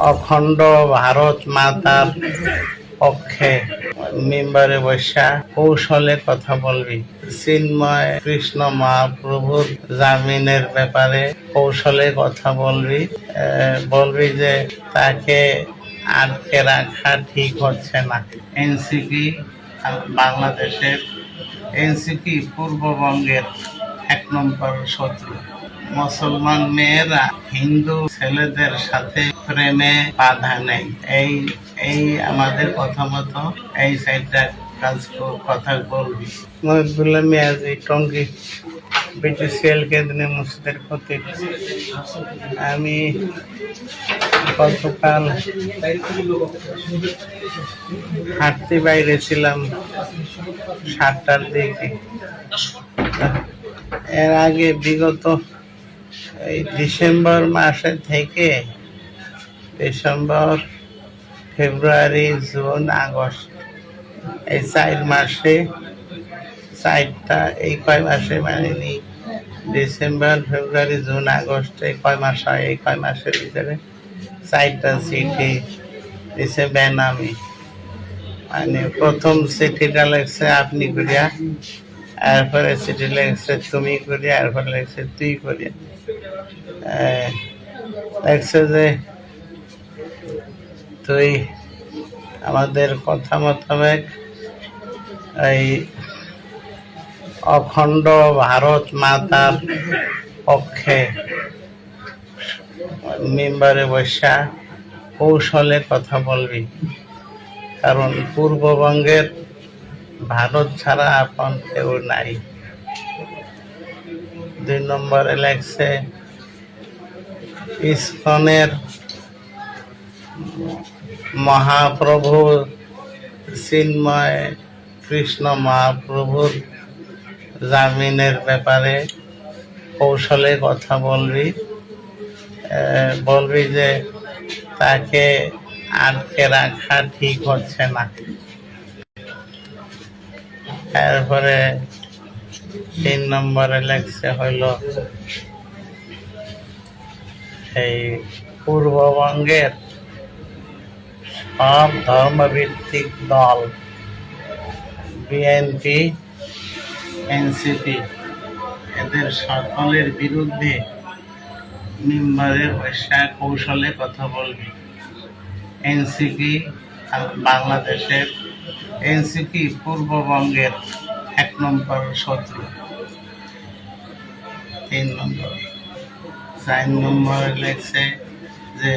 অখণ্ড ভারত মাতার পক্ষে মেম্বারে বসা কৌশলে কথা বলবি। চিন্ময় কৃষ্ণ মহাপ্রভুর জামিনের ব্যাপারে কৌশলে কথা বলবি। বলবি যে তাকে আটকে রাখা ঠিক হচ্ছে না। এনসিপি বাংলাদেশের এনসিপি পূর্ববঙ্গের 1 নম্বর শত্রু। মুসলমান মেয়েরা হিন্দু ছেলেদের সাথে প্রেমে বাধা নেই। এই এই আমাদের কথা মতো এই সাইডটা কথা বলবি। মহিবুল্লাহ মিয়াজি টঙ্গী বিটিসিএল কেন্দ্রীয় মসজিদের খতিব। আমি গতকাল হাঁটতে বাইরে ছিলাম 7টার দিকে। এর আগে বিগত এই ডিসেম্বর মাসে থেকে ডিসেম্বর, ফেব্রুয়ারি, জুন, আগস্ট এই 4 মাসে 4টা এই কয় মাসে মানে ডিসেম্বর, ফেব্রুয়ারি, জুন, আগস্ট এই কয় মাস হয়, এই কয় মাসের ভিতরে 4টা চিঠি দিছে বেনামি। মানে প্রথম চিঠিটা লেখছে আপনি করিয়া, এরপরে চিঠি লেখছে তুমি করিয়া, এরপরে লেখছে তুই করিয়া। লেখছে যে তুই আমাদের কথা মোতাবেক এই অখণ্ড ভারত মাতার পক্ষে মেম্বারে বসা কৌশলে কথা বলবি। কারণ পূর্ববঙ্গের ভারত ছাড়া আপন কেউ নাই। 2 নম্বরে লেখছে ইসকনের মহাপ্রভু চিন্ময় কৃষ্ণ মহাপ্রভুর জামিনের ব্যাপারে কৌশলে কথা বলবি। বলবি যে তাকে আটকে রাখা ঠিক হচ্ছে না। এরপরে 3 নম্বরে লেখছে হইল এই পূর্ববঙ্গের সব ধর্মভিত্তিক দল বিএনপি, এনসিপি এদের সকলের বিরুদ্ধে মেম্বারে বসা কৌশলে কথা বলবি। এনসিপি বাংলাদেশের এনসিপি পূর্ববঙ্গের 1 নম্বর শত্রু। 3 নম্বর 4 নম্বরে লেখছে যে